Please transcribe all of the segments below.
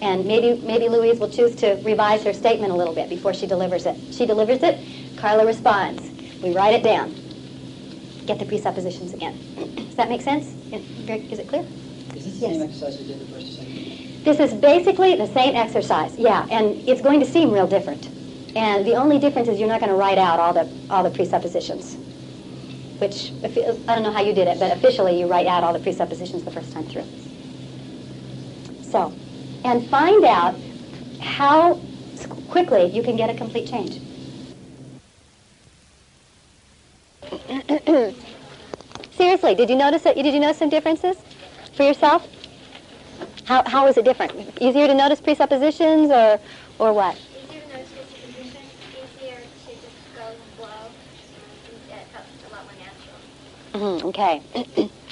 And maybe Louise will choose to revise her statement a little bit before she delivers it. She delivers it, Carla responds. We write it down. Get the presuppositions again. Does that make sense? Is it clear? Is this the same exercise we did the first or second? This is basically the same exercise, yeah, and it's going to seem real different. And the only difference is you're not going to write out all the presuppositions, which, I don't know how you did it, but officially you write out all the presuppositions the first time through. So, and find out how quickly you can get a complete change. Seriously, did you notice some differences for yourself? How was it different? Easier to notice presuppositions or what? Easier to notice presuppositions, easier to just go and flow. It felt a lot more natural. Okay.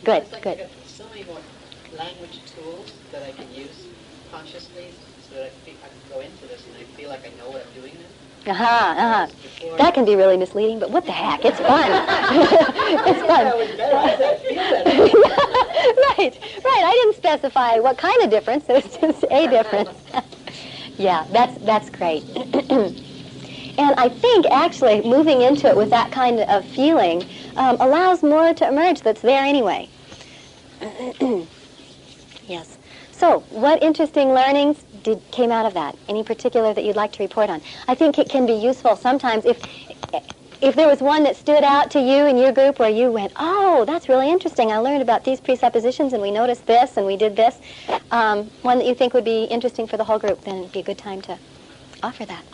Good, It's like good. I've got so many more language tools that I can use consciously so that I can go into this and I feel like I know what I'm doing now. Before, that can be really misleading, but what the heck? It's fun. It's fun. Right. I didn't specify what kind of difference. It was just a difference. Yeah, that's great. And I think actually moving into it with that kind of feeling allows more to emerge that's there anyway. Yes. So, what interesting learnings came out of that? Any particular that you'd like to report on? I think it can be useful sometimes if there was one that stood out to you in your group where you went, oh, that's really interesting. I learned about these presuppositions and we noticed this and we did this. One that you think would be interesting for the whole group, then it'd be a good time to offer that.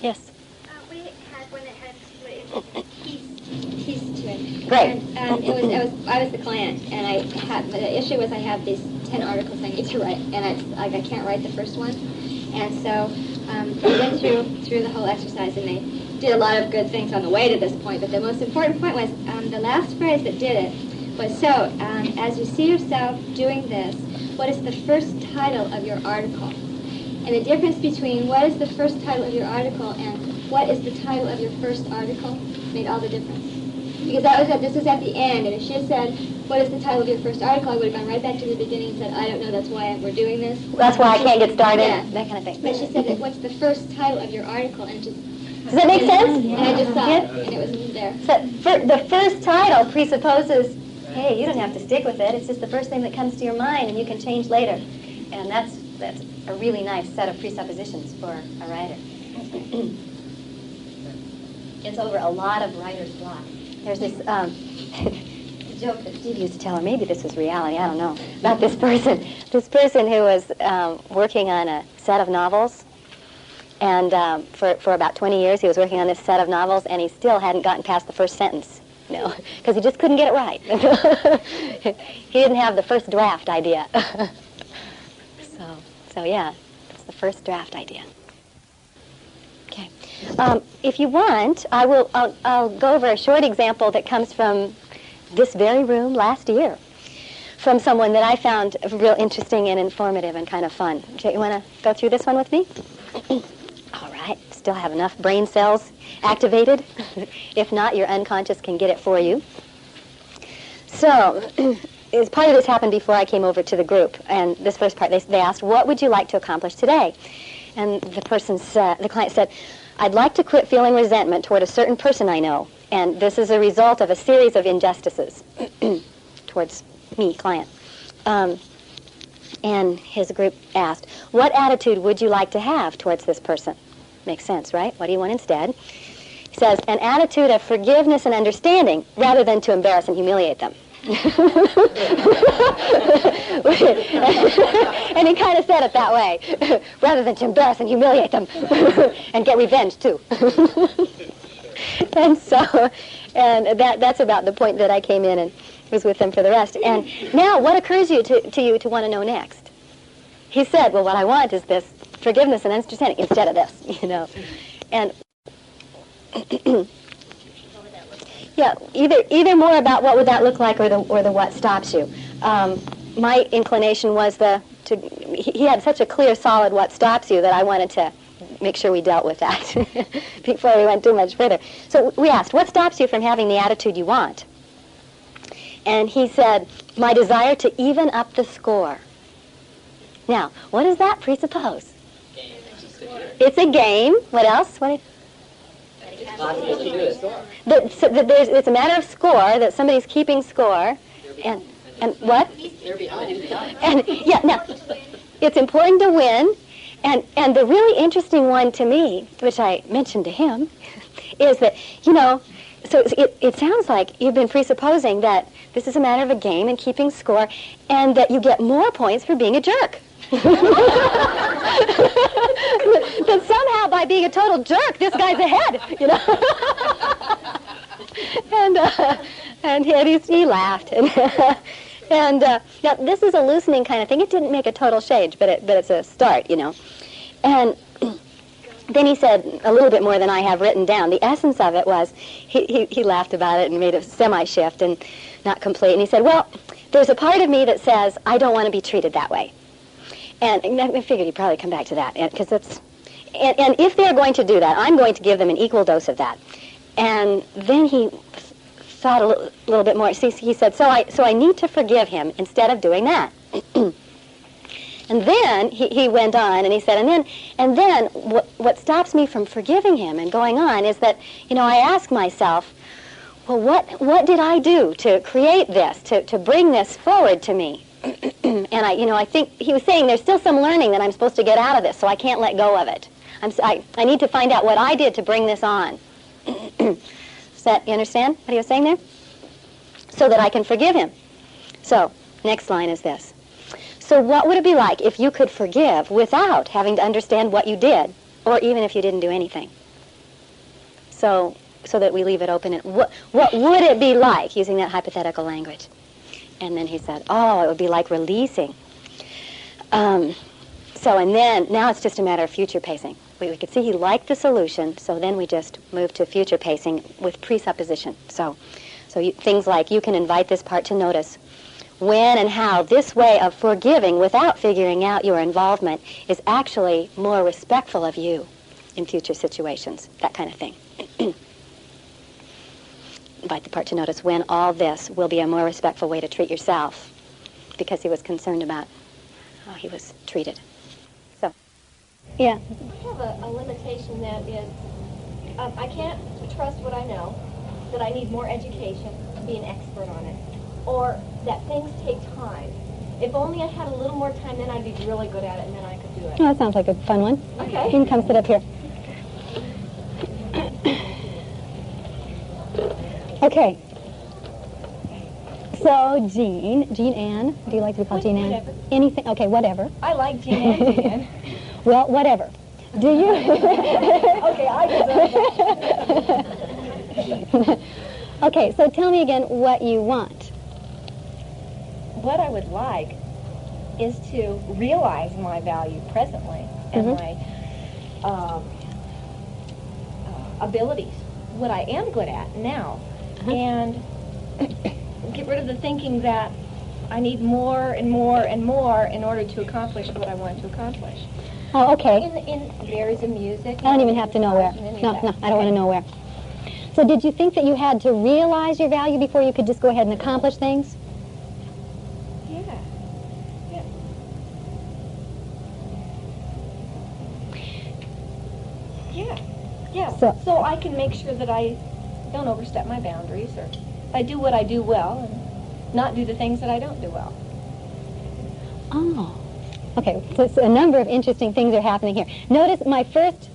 Yes? We had one that had a piece to it. Great. And I was the client, and the issue was I have these 10 articles I need to write, and I can't write the first one. And so they went through the whole exercise, and they did a lot of good things on the way to this point. But the most important point was the last phrase that did it was, so as you see yourself doing this, what is the first title of your article? And the difference between what is the first title of your article and what is the title of your first article made all the difference. Because this was at the end, and if she had said, what is the title of your first article, I would have gone right back to the beginning and said, I don't know, that's why we're doing this. That's why I can't get started, yeah. That kind of thing. But she said, what's the first title of your article? And it just... Does that make sense? And I just saw it, and it was there. So the first title presupposes, hey, you don't have to stick with it. It's just the first thing that comes to your mind, and you can change later. And that's a really nice set of presuppositions for a writer. Gets over a lot of writer's block. There's this joke that Steve used to tell her, maybe this was reality, I don't know, about this person. This person who was working on a set of novels, and for about 20 years he was working on this set of novels, and he still hadn't gotten past the first sentence, because he just couldn't get it right. He didn't have the first draft idea. So yeah, that's the first draft idea. Okay. If you want, I'll go over a short example that comes from this very room last year, from someone that I found real interesting and informative and kind of fun. You want to go through this one with me? All right. Still have enough brain cells activated. If not, your unconscious can get it for you. So, part of this happened before I came over to the group, and this first part, they asked, what would you like to accomplish today? And the client said, I'd like to quit feeling resentment toward a certain person I know, and this is a result of a series of injustices towards me, client. And his group asked, what attitude would you like to have towards this person? Makes sense, right? What do you want instead? He says, an attitude of forgiveness and understanding rather than to embarrass and humiliate them. And he kind of said it that way, rather than to embarrass and humiliate them and get revenge too. And that's about the point that I came in and was with them for the rest. And now, what occurs to you to want to know next? He said, well, what I want is this forgiveness and understanding instead of this, And yeah, either more about what would that look like or the what stops you. My inclination was he had such a clear, solid what stops you that I wanted to make sure we dealt with that before we went too much further. So we asked, what stops you from having the attitude you want? And he said, my desire to even up the score. Now, what does that presuppose? Game. It's a game. What else? It's a matter of score, that somebody's keeping score. And what? They're behind. And yeah, now, it's important to win. And the really interesting one to me, which I mentioned to him, is that, so it sounds like you've been presupposing that this is a matter of a game and keeping score, and that you get more points for being a jerk. That somehow by being a total jerk, this guy's ahead, and he laughed. And now this is a loosening kind of thing. It didn't make a total change, but it's a start, And then he said a little bit more than I have written down. The essence of it was, he laughed about it and made a semi-shift and not complete. And he said, well, there's a part of me that says I don't want to be treated that way. And I figured he'd probably come back to that, because and if they're going to do that, I'm going to give them an equal dose of that. And then he thought a little bit more. He said, so I need to forgive him instead of doing that. And then he went on, and he said, and then what stops me from forgiving him and going on is that, I ask myself, well, what did I do to create this, to bring this forward to me? And I think he was saying there's still some learning that I'm supposed to get out of this, so I can't let go of it. I need to find out what I did to bring this on. You understand what he was saying there? So that I can forgive him. So, next line is this. So what would it be like if you could forgive without having to understand what you did, or even if you didn't do anything? So that we leave it open. And what would it be like, using that hypothetical language? And then he said, it would be like releasing. And then, now it's just a matter of future pacing. We could see he liked the solution, so then we just moved to future pacing with presupposition. So things like, you can invite this part to notice when and how this way of forgiving without figuring out your involvement is actually more respectful of you in future situations, that kind of thing. Invite the part to notice when all this will be a more respectful way to treat yourself, because he was concerned about how he was treated. So, yeah. I have a limitation that is, I can't trust what I know, that I need more education to be an expert on it, or that things take time. If only I had a little more time, then I'd be really good at it, and then I could do it. Oh, that sounds like a fun one. Okay. You can come sit up here. Okay. So, Jean Ann, do you like to be called Jean Ann? Whatever. Anything? Okay, whatever. I like Jean and Jean. Well, whatever. Do you? Okay, I deserve that. Okay, so tell me again what you want. What I would like is to realize my value presently and my abilities, what I am good at now, and get rid of the thinking that I need more and more and more in order to accomplish what I want to accomplish. Oh, okay. In areas of music. I don't even have to know where. No, I don't want to know where. So did you think that you had to realize your value before you could just go ahead and accomplish things? Yeah. Yeah. So I can make sure that I don't overstep my boundaries, or I do what I do well and not do the things that I don't do well. Oh. Okay, so a number of interesting things are happening here. Notice my first,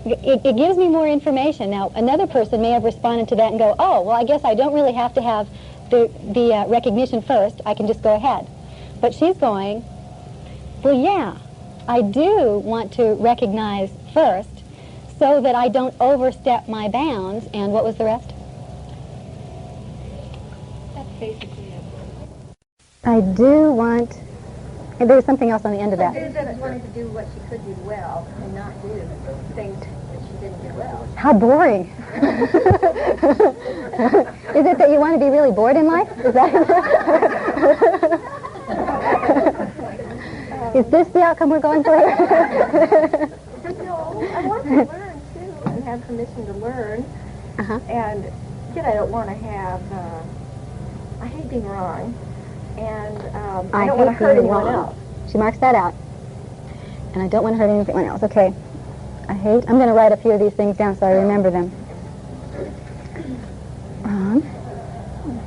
it gives me more information. Now, another person may have responded to that and go, oh, well, I guess I don't really have to have the recognition first. I can just go ahead. But she's going, well, yeah, I do want to recognize first so that I don't overstep my bounds. And what was the rest? That's basically it. I do want... And there was something else on the end of that. Susan wanted to do what she could do well and not do things that she didn't do well. How boring. Is it that you want to be really bored in life? Is that... Is this the outcome we're going for? No, I want to learn, too, and have permission to learn. And yet I don't want to have... I hate being wrong. And I don't want to hurt anyone else. She marks that out. And I don't want to hurt anyone else. Okay. I'm going to write a few of these things down so I remember them.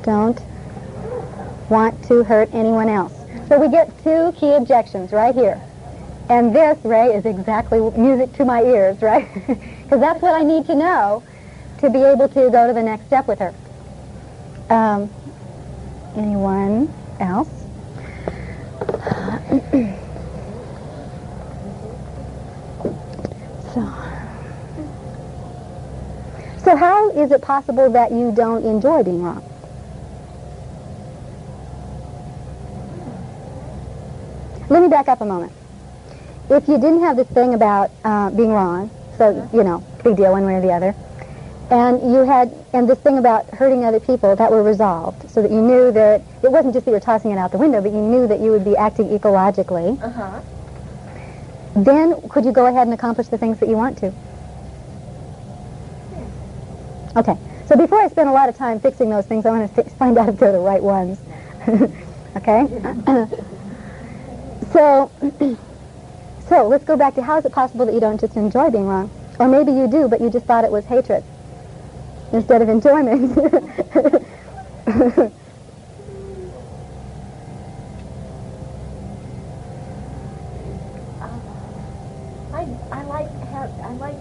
Don't want to hurt anyone else. So we get two key objections right here. And this, Ray, is exactly music to my ears, right? Because that's what I need to know to be able to go to the next step with her. Anyone else? So how is it possible that you don't enjoy being wrong? Let me back up a moment. If you didn't have this thing about being wrong, so, you know, big deal one way or the other, and this thing about hurting other people, that were resolved, so that you knew that it wasn't just that you were tossing it out the window, but you knew that you would be acting ecologically, then could you go ahead and accomplish the things that you want to? Okay, so before I spend a lot of time fixing those things, I want to find out if they're the right ones. Okay? So let's go back to how is it possible that you don't just enjoy being wrong? Or maybe you do, but you just thought it was hatred instead of enjoyment. I like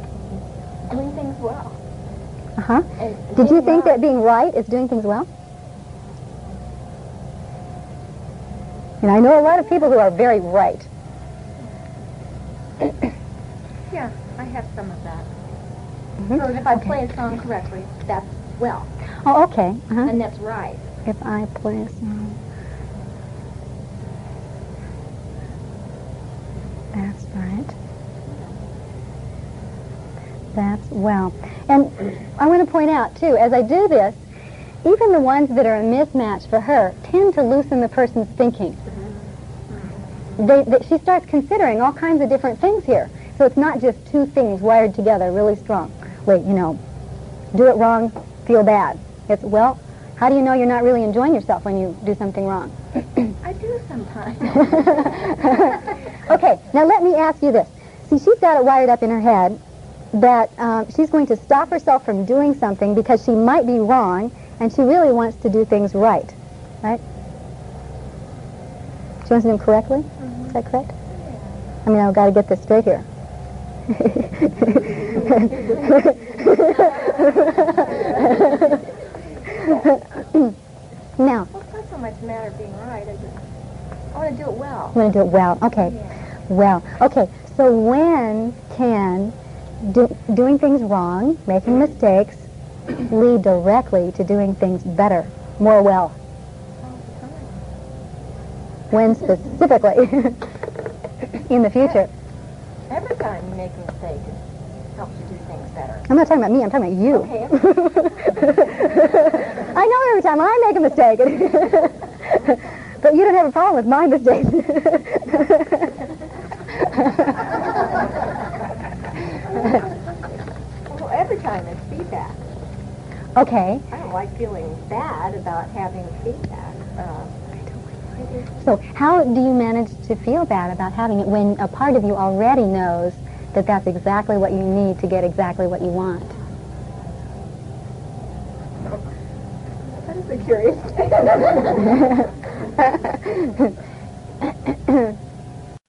doing things well. Uh-huh. Did you think that being right is doing things well? And I know a lot of people who are very right. Yeah, I have some of that. So if I play a song correctly, that's well. Oh, okay. And that's right. If I play a song, that's right. That's well. And I want to point out, too, as I do this, even the ones that are a mismatch for her tend to loosen the person's thinking. She starts considering all kinds of different things here. So it's not just two things wired together really strong. Like, you know, do it wrong, feel bad. It's, well, how do you know you're not really enjoying yourself when you do something wrong? I do sometimes. Okay, now let me ask you this. See, she's got it wired up in her head that she's going to stop herself from doing something because she might be wrong and she really wants to do things right. Right? She wants to do them correctly? Is that correct? I mean, I've got to get this straight here. Now. Well, it's not so much a matter of being right. I want to do it well. You want to do it well. Okay. Yeah. Well. Okay. So when can doing things wrong, making mistakes, lead directly to doing things better, more well? When specifically? In the future? Every time you make a mistake, it helps you do things better. I'm not talking about me, I'm talking about you. Okay. I know every time I make a mistake. But you don't have a problem with my mistakes. Well, every time it's feedback. Okay. I don't like feeling bad about having feedback. So how do you manage to feel bad about having it when a part of you already knows that that's exactly what you need to get exactly what you want? That is a curious thing.